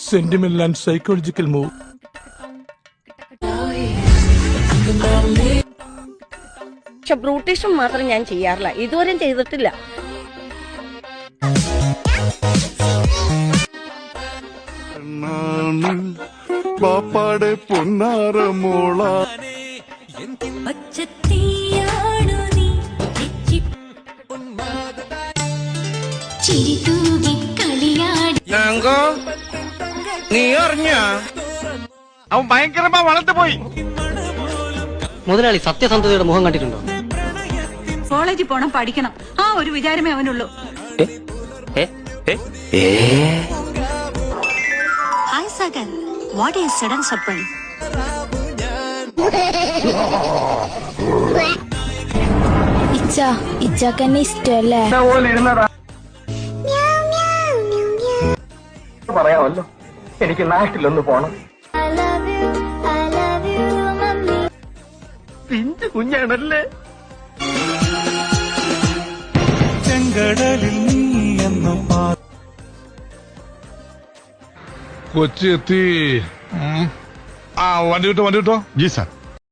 Sentimental and psychological move. പക്ഷെ ബ്രൂട്ടീഷും മാത്രം ഞാൻ ചെയ്യാറില്ല, ഇതുവരെയും ചെയ്തിട്ടില്ല. പാപ്പാടെ പൊന്നാരമോള നീ അറിഞ്ഞ അവൻ ഭയങ്കരമാ വളർന്നു പോയി. മുതലാളി സത്യസന്ധതയുടെ മുഖം കണ്ടിട്ടുണ്ടോ? കോളേജിൽ പോണം, പഠിക്കണം, ആ ഒരു വിചാരമേ അവനുള്ളൂ. Hi Sagan, what is sudden surprise? ഇച്ചാക്കെന്നെ ഇഷ്ടല്ലേ? പറയാമല്ലോ, എനിക്ക് നാട്ടിലൊന്ന് പോണം. പിഞ്ചു കുഞ്ഞാണല്ലേ. ചെങ്കടലിൽ നീ എന്ന കൊച്ചി എത്തി. വണ്ടി വിട്ടോ. G sir.